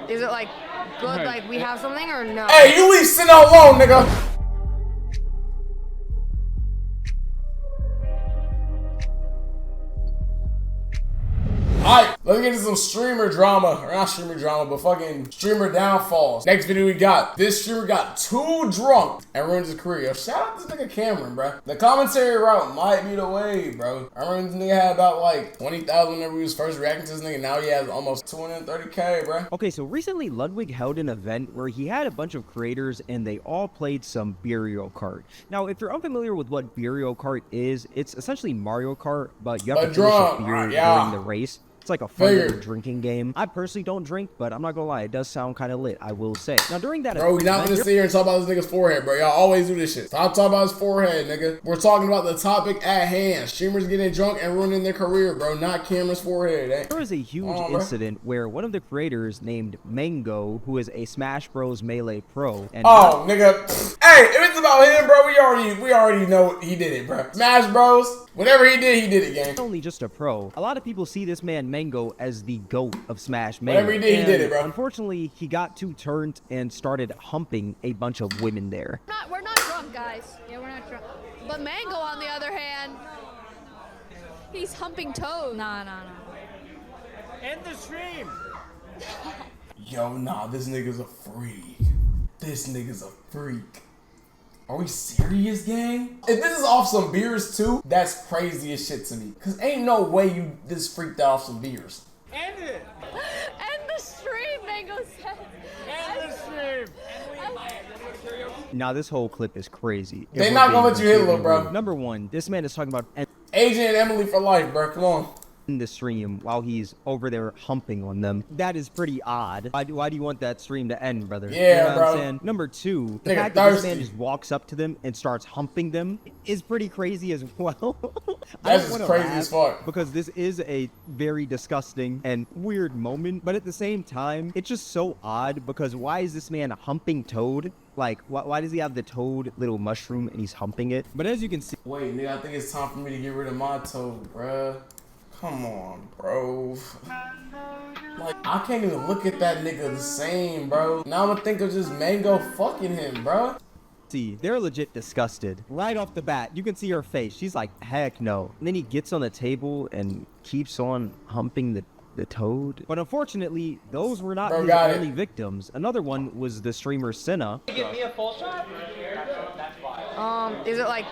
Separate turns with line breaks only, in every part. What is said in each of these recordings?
Is it like good? Like we have something or no?
Hey, you leave Sin alone, nigga. Alright, let's get into some streamer drama. Or not streamer drama, but fucking streamer downfalls. Next video we got. This streamer got too drunk and ruined his career. Yo, shout out this nigga Cameron, bro. The commentary route might be the way, bro. I remember this nigga had about like 20,000 whenever he was first reacting to this nigga. Now he has almost 230K, bro.
Okay, so recently Ludwig held an event where he had a bunch of creators and they all played some Burial Kart. Now, if you're unfamiliar with what Burial Kart is, it's essentially Mario Kart, but you have to finish a beer during the race. It's like a fun little drinking game. I personally don't drink, but I'm not gonna lie, it does sound kind of lit, I will say. Now, during that...
Bro, we're not gonna sit here and talk about this nigga's forehead, bro. Y'all always do this shit. Stop talking about his forehead, nigga. We're talking about the topic at hand. Streamers getting drunk and ruining their career, bro. Not Cameron's forehead, eh?
There was a huge incident where one of the creators named Mango, who is a Smash Bros. Melee pro, and
nigga. Hey, if it's about him, bro, we already know he did it, bro. Smash Bros. Whatever he did gang.
Not only just a pro. A lot of people see this man Mango as the GOAT of Smash Melee.
Whatever he did, he did it, bro.
Unfortunately, he got too turned and started humping a bunch of women there.
We're not drunk, guys. Yeah, we're not drunk. But Mango, on the other hand, he's humping toes. Nah.
End the stream.
Yo, nah, this nigga's a freak. This nigga's a freak. Are we serious, gang? If this is off some beers too, that's crazy as shit to me. Cause ain't no way you this freaked out off some beers.
End it.
End the stream, Mango said.
End the stream.
Now, this whole clip is crazy.
They not gonna let you hit, little bro.
Number one, this man is talking about
AJ and Emily for life, bro. Come on.
in the stream while he's over there humping on them. That is pretty odd. Why do you want that stream to end, brother?
Yeah,
you know
bro.
What I'm saying? Number two, the fact that this man just walks up to them and starts humping them is pretty crazy as well.
That's just crazy as fuck.
Because this is a very disgusting and weird moment, but at the same time, it's just so odd because why is this man humping Toad? Like, why does he have the Toad little mushroom and he's humping it? But as you can see...
Wait, nigga, I think it's time for me to get rid of my Toad, bruh. Come on, bro. Like, I can't even look at that nigga the same, bro. Now I'm gonna think of just Mango fucking him, bro.
See, they're legit disgusted. Right off the bat, you can see her face. She's like, heck no. And then he gets on the table and keeps on humping the Toad. But unfortunately, those were not his only victims. Another one was the streamer Senna.
Give me a full shot?
Is it like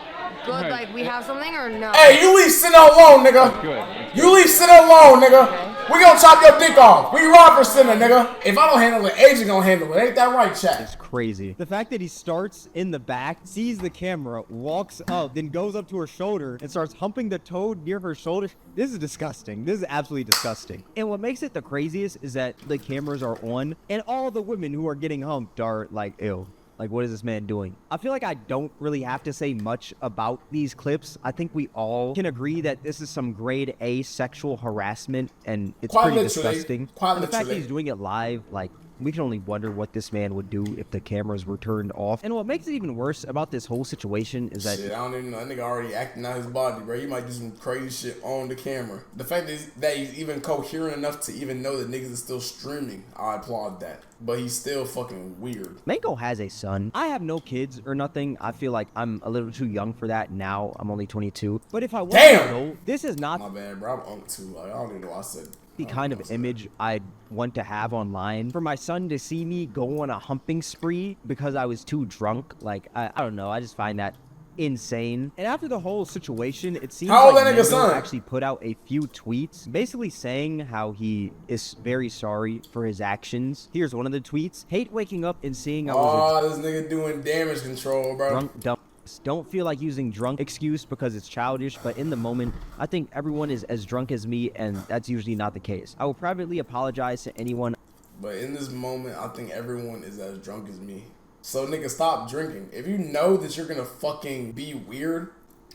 good, like we have something or no?
Hey, you leave Senna alone, nigga.
Good.
You leave Senna alone, nigga. Okay. We gonna chop your dick off. We ride for Senna, nigga. If I don't handle it, Agent gonna handle it. Ain't that right, chat?
It's crazy. The fact that he starts in the back, sees the camera, walks up, then goes up to her shoulder and starts humping the Toad near her shoulder. This is disgusting. This is absolutely disgusting. And what makes it the craziest is that the cameras are on and all the women who are getting humped are like, ew. Like, what is this man doing? I feel like I don't really have to say much about these clips. I think we all can agree that this is some grade A sexual harassment, and it's pretty disgusting. And the fact that he's doing it live, like, we can only wonder what this man would do if the cameras were turned off. And what makes it even worse about this whole situation is that...
Shit, I don't even know. That nigga already acting out his body, bro. He might do some crazy shit on the camera. The fact that he's even coherent enough to even know that niggas is still streaming, I applaud that. But he's still fucking weird.
Mango has a son. I have no kids or nothing. I feel like I'm a little too young for that now. I'm only 22. But if I was to know, this is not...
My bad, bro. I'm unk too. Like, I don't even know what I said.
The kind of image I'd want to have online. For my son to see me go on a humping spree because I was too drunk, like, I don't know. I just find that insane. And after the whole situation, it seems like Mango actually put out a few tweets basically saying how he is very sorry for his actions. Here's one of the tweets. Hate waking up and seeing I was
this nigga doing damage control, bro.
Drunk dumb. Don't feel like using drunk excuse because it's childish, but in the moment, I think everyone is as drunk as me, and that's usually not the case. I will privately apologize to anyone.
But in this moment, I think everyone is as drunk as me. So nigga, stop drinking. If you know that you're gonna fucking be weird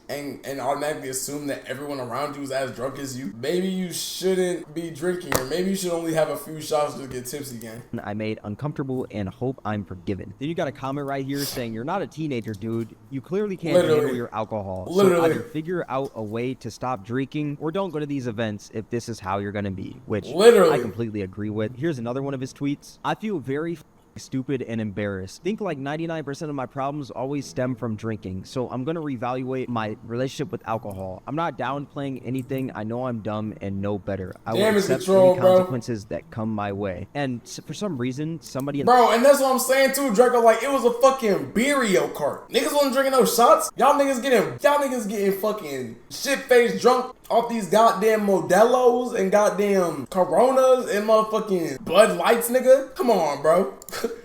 and automatically assume that everyone around you is as drunk as you, maybe you shouldn't be drinking, or maybe you should only have a few shots to get tipsy again.
I made uncomfortable and hope I'm forgiven. Then you got a comment right here saying, you're not a teenager, dude. You clearly can't handle your alcohol.
Literally.
So either figure out a way to stop drinking or don't go to these events if this is how you're going to be, which
Literally.
I completely agree with. Here's another one of his tweets. I feel very stupid and embarrassed. Think like 99% of my problems always stem from drinking, so I'm gonna reevaluate my relationship with alcohol. I'm not downplaying anything. I know I'm dumb and know better. I will accept
control,
any consequences that come my way. And for some reason, somebody in
Bro, and that's what I'm saying too, Draco. Like, it was a fucking Beerio cart. Niggas wasn't drinking no shots. Y'all niggas getting fucking shit-faced drunk off these goddamn Modelo's and goddamn Coronas and motherfucking Bud Lights, nigga. Come on, bro.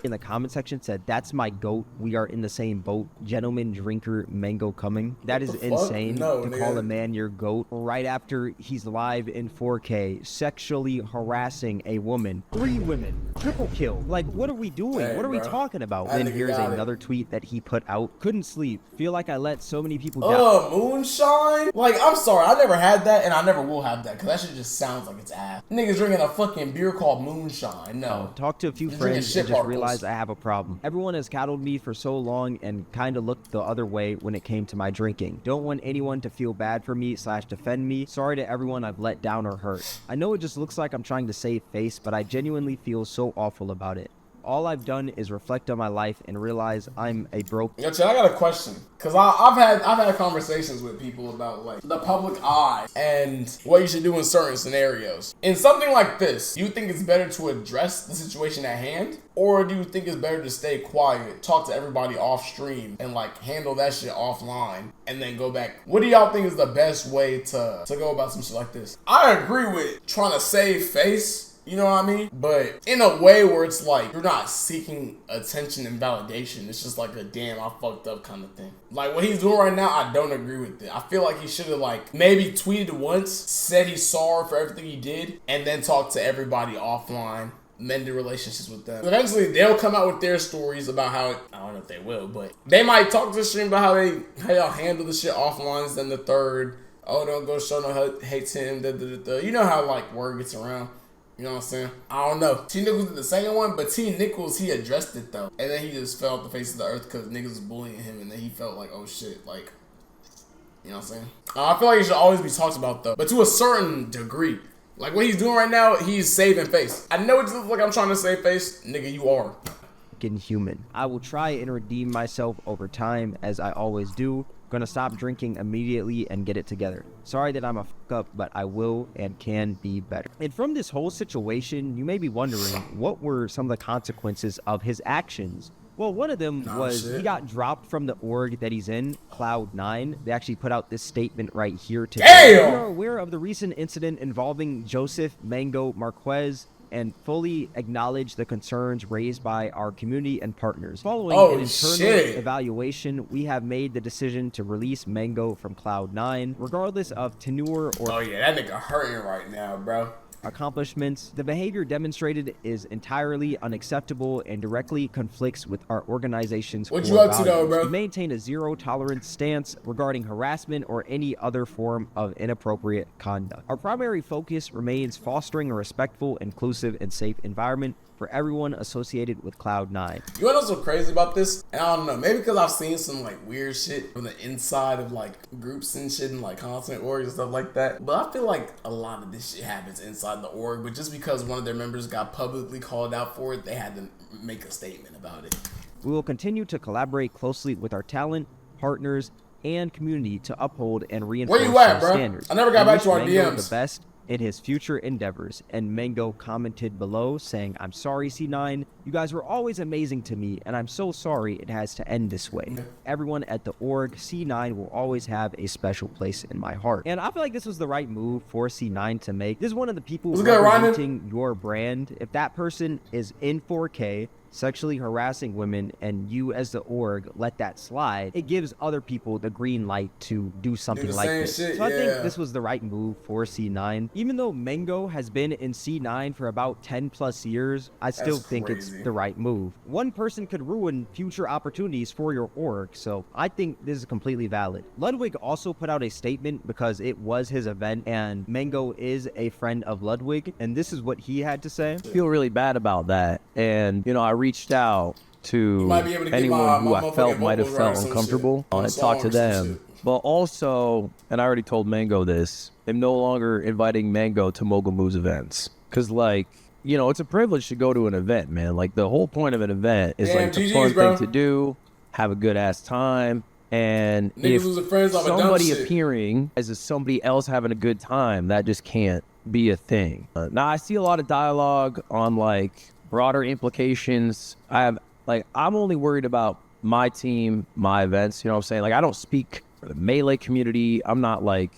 in the comment section said, "That's my goat. We are in the same boat. Gentleman drinker Mango coming." That is insane to call a man your goat right after he's live in 4K sexually harassing a woman. 3 women. Triple kill. Like, what are we doing?
Hey,
what are we
bro.
talking about?
That
Then
nigga
here's
got
another tweet that he put out. Couldn't sleep. Feel like I let so many people down.
Moonshine? Like, I'm sorry, I never had that, and I never will have that, because that shit just sounds like it's ass. Niggas drinking a fucking beer called Moonshine. No.
Talk to a few
You're drinking
friends
shit
and just
particles.
realized I have a problem. Everyone has coddled me for so long and kind of looked the other way when it came to my drinking. Don't want anyone to feel bad for me / defend me. Sorry to everyone I've let down or hurt. I know it just looks like I'm trying to save face, but I genuinely feel so awful about it. All I've done is reflect on my life and realize I'm a broke.
Yo, Chad, I got a question, cause I've had conversations with people about like the public eye and what you should do in certain scenarios. In something like this, do you think it's better to address the situation at hand, or do you think it's better to stay quiet, talk to everybody off stream, and like handle that shit offline, and then go back? What do y'all think is the best way to go about some shit like this? I agree with trying to save face. You know what I mean? But in a way where it's like you're not seeking attention and validation. It's just like a damn, I fucked up kind of thing. Like what he's doing right now, I don't agree with it. I feel like he should have like maybe tweeted once, said he's sorry for everything he did, and then talked to everybody offline, mended relationships with them. Eventually they'll come out with their stories about how, I don't know if they will, but they might talk to the stream about how y'all handle the shit offline. Then the third, oh, don't go show no hate to him. You know how like word gets around. You know what I'm saying? I don't know. T Nichols did the second one, but T Nichols, he addressed it though. And then he just fell off the face of the earth because niggas was bullying him, and then he felt like, oh shit, like, you know what I'm saying? I feel like it should always be talked about though, but to a certain degree. Like what he's doing right now, he's saving face. I know it looks like I'm trying to save face. Nigga, you are.
Human. I will try and redeem myself over time, as I always do. Gonna stop drinking immediately and get it together. Sorry that I'm a fuck up, but I will and can be better. And from this whole situation, you may be wondering, what were some of the consequences of his actions? Well, one of them was he got dropped from the org that he's in, Cloud9. They actually put out this statement right here today.
Damn!
We are aware of the recent incident involving Joseph Mango Marquez and fully acknowledge the concerns raised by our community and partners. Following an internal evaluation, we have made the decision to release Mango from Cloud9, regardless of tenure or
Oh yeah, that nigga hurting right now, bro.
accomplishments. The behavior demonstrated is entirely unacceptable and directly conflicts with our organization's
What
core
you up to though,
values.
bro?
We maintain a zero-tolerance stance regarding harassment or any other form of inappropriate conduct. Our primary focus remains fostering a respectful, inclusive, and safe environment for everyone associated with Cloud9.
You wanna know what's so crazy about this? And I don't know, maybe because I've seen some like weird shit from the inside of like groups and shit and like content orgs and stuff like that. But I feel like a lot of this shit happens inside the org, but just because one of their members got publicly called out for it, they had to make a statement about it.
We will continue to collaborate closely with our talent, partners, and community to uphold and reinforce
Where you at,
our
bro?
standards.
I never got
We
back to our
wish Mango
DMs.
the best in his future endeavors. And Mango commented below saying, "I'm sorry, C9. You guys were always amazing to me, and I'm so sorry it has to end this way. Everyone at the org, C9 will always have a special place in my heart." And I feel like this was the right move for C9 to make. This is one of the people
Was it good, Ryan?
representing your brand. If that person is in 4K sexually harassing women and you as the org let that slide, it gives other people the green light to do something
the
like
same
this.
shit,
So I think
yeah.
this was the right move for C9. Even though Mango has been in C9 for about 10 plus years, I still
That's
think it's
crazy.
the right move. One person could ruin future opportunities for your org, so I think this is completely valid. Ludwig also put out a statement because it was his event and Mango is a friend of Ludwig, and this is what he had to say.
Feel really bad about that. And, you know, I reached out to
might be able to get
anyone
my
who I
motherfucking
felt might have
vocals right or
felt
some
uncomfortable
shit. On a
and talk to
song or some
them.
shit.
But also, and I already told Mango this, I'm no longer inviting Mango to Mogul Moves events. Because, like, you know, it's a privilege to go to an event, man. Like, the whole point of an event is,
Damn,
like, the
GGs,
fun
bro.
thing to do, have a good-ass time. And
Niggas
if
losing friends off of dumb
somebody
shit.
appearing as somebody else having a good time, that just can't be a thing. Now, I see a lot of dialogue on, like, broader implications. I'm only worried about my team, my events, you know what I'm saying? Like, I don't speak for the Melee community. I'm not, like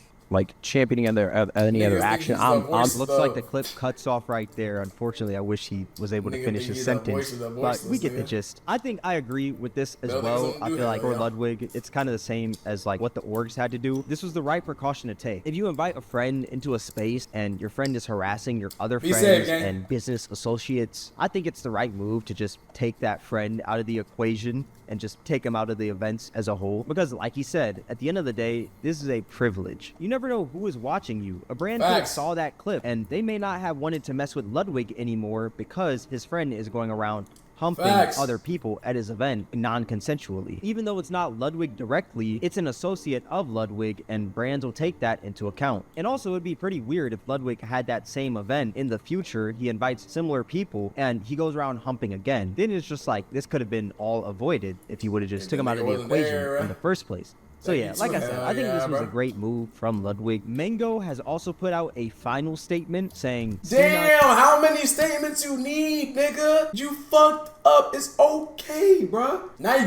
championing any other
Niggas
action.
think he's the voice
Looks like the clip cuts off right there. Unfortunately, I wish he was able to
Nigga
finish
think
his
he's the voice
sentence,
of the
but
voiceless,
we get the
nigga.
gist. I think I agree with this as
They'll think
well.
something
I
do
feel
that,
like for
yeah.
Ludwig, it's kind of the same as like what the orgs had to do. This was the right precaution to take. If you invite a friend into a space and your friend is harassing your other
Be
friends
safe, gang.
and business associates, I think it's the right move to just take that friend out of the equation and just take him out of the events as a whole. Because like he said, at the end of the day, this is a privilege. You never know who is watching you. A brand could have
Facts.
saw that clip and they may not have wanted to mess with Ludwig anymore because his friend is going around humping
Facts.
other people at his event non-consensually. Even though it's not Ludwig directly, it's an associate of Ludwig and brands will take that into account. And also it'd be pretty weird if Ludwig had that same event in the future, he invites similar people and he goes around humping again. Then it's just like, this could have been all avoided if he would have just
If
took him
the
out of
nigga
the
wasn't
equation
there,
in the first place. So
Thank
yeah,
you
like
too.
I said,
Hell
I think
yeah,
this was
bro.
a great move from Ludwig. Mango has also put out a final statement saying,
Damn, how many statements you need, nigga? You fucked up. It's okay, bro. Now you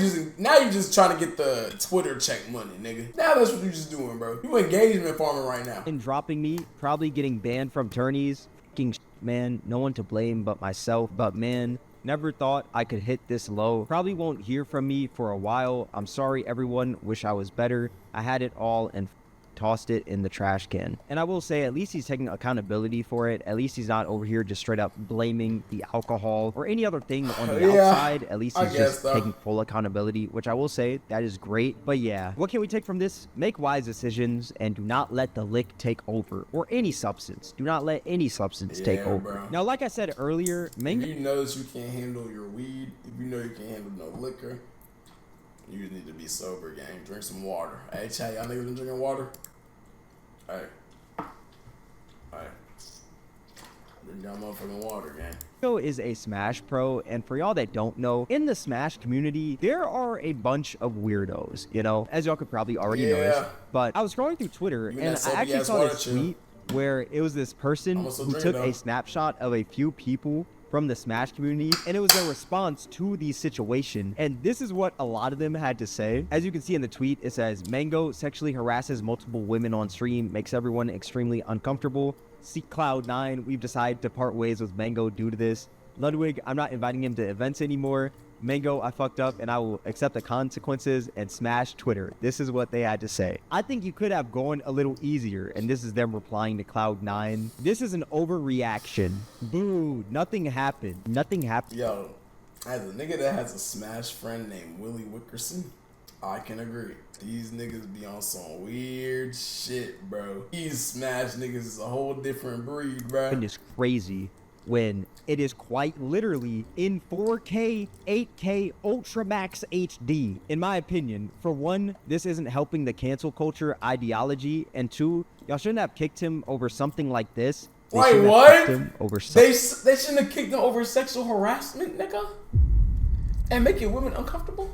just trying to get the Twitter check money, nigga. Now that's what you just doing, bro. You engagement farming right now.
and dropping me, probably getting banned from tourneys. Fucking man, no one to blame but myself. But man, never thought I could hit this low. Probably won't hear from me for a while. I'm sorry, everyone. Wish I was better. I had it all and tossed it in the trash can. And I will say, at least he's taking accountability for it. At least he's not over here just straight up blaming the alcohol or any other thing on the
Yeah,
outside. At least
I
he's
guess
just
so.
taking full accountability, which I will say that is great. But yeah, what can we take from this? Make wise decisions and do not let the lick take over, or any substance. Do not let any substance take
Yeah,
over.
bro.
Now, like I said earlier,
If
Mango
you know that you can't handle your weed, if you know you can't handle no liquor, you just need to be sober, gang. Drink some water. Hey, chat, y'all niggas been drinking water? Hey. Hey. Drink y'all motherfucking water, gang.
is a Smash pro, and for y'all that don't know, in the Smash community, there are a bunch of weirdos, you know, as y'all could probably already
Yeah.
notice. But I was scrolling through Twitter,
Even
and
that
I
soapy
actually
ass
saw
water
this
chill.
tweet where it was this person
I'ma still
who
drink
took
it,
a
though.
snapshot of a few people from the Smash community, and it was their response to the situation. And this is what a lot of them had to say. As you can see in the tweet, it says, Mango sexually harasses multiple women on stream, makes everyone extremely uncomfortable. See Cloud9, we've decided to part ways with Mango due to this. Ludwig, I'm not inviting him to events anymore. Mango, I fucked up and I will accept the consequences and smash Twitter. This is what they had to say. I think you could have gone a little easier, and this is them replying to Cloud9. This is an overreaction. Boo, nothing happened. Nothing happened.
Yo, as a nigga that has a Smash friend named Willie Wickerson, I can agree. These niggas be on some weird shit, bro. These Smash niggas is a whole different breed, bro.
It is crazy when it is quite literally in 4K, 8K, Ultra Max HD. In my opinion, for one, this isn't helping the cancel culture ideology, and two, y'all shouldn't have kicked him over something like this. They
Wait,
shouldn't have
what?
kicked him over
They shouldn't have kicked him over sexual harassment, nigga? And making women uncomfortable?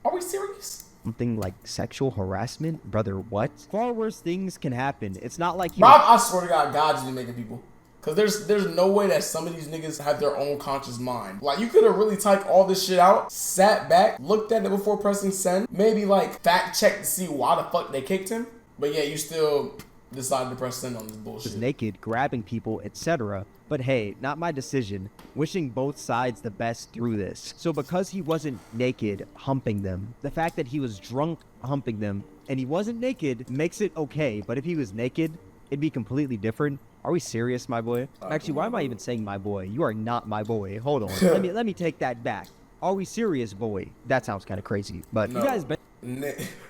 Are we serious?
something like sexual harassment. Brother, what? Far worse things can happen. It's not like he
Rob, I swear to God, God's been making people. Cause there's no way that some of these niggas have their own conscious mind. Like, you could have really typed all this shit out, sat back, looked at it before pressing send, maybe like fact checked to see why the fuck they kicked him. But yeah, you still decided to press send on this
was
bullshit.
naked, grabbing people, etc. But hey, not my decision. Wishing both sides the best through this. So because he wasn't naked humping them, the fact that he was drunk humping them and he wasn't naked makes it okay. But if he was naked, it'd be completely different. Are we serious, my boy? Actually, why am I even saying my boy? You are not my boy. Hold on. let me take that back. Are we serious, boy? That sounds kind of crazy. But
No.
you guys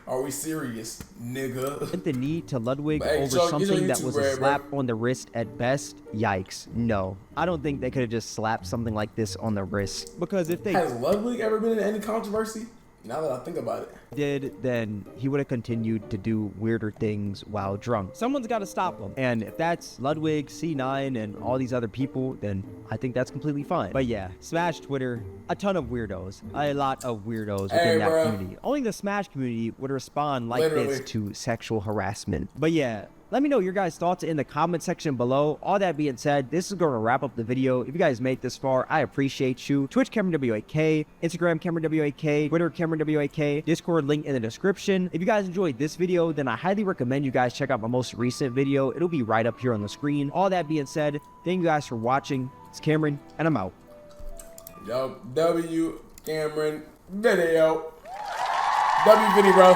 Are we serious, nigga?
bent the knee to Ludwig
Hey,
over
Chuck, get your
something that
YouTube
was
bread,
a
bro.
slap on the wrist at best? Yikes. No. I don't think they could have just slapped something like this on the wrist. Because if they
Has Ludwig ever been in any controversy? Now that I think about it.
did, then he would have continued to do weirder things while drunk. Someone's got to stop him. And if that's Ludwig, C9, and all these other people, then I think that's completely fine. But yeah, Smash Twitter, a ton of weirdos. A lot of weirdos
Hey,
within that
bro.
community. Only the Smash community would respond like
Literally.
this to sexual harassment. But yeah, let me know your guys' thoughts in the comment section below. All that being said, this is going to wrap up the video. If you guys made this far, I appreciate you. Twitch Cameron WAK, Instagram Cameron WAK, Twitter Cameron WAK, Discord link in the description. If you guys enjoyed this video, then I highly recommend you guys check out my most recent video. It'll be right up here on the screen. All that being said, thank you guys for watching. It's Cameron, and I'm out.
Yo, W Cameron video. W video, bro.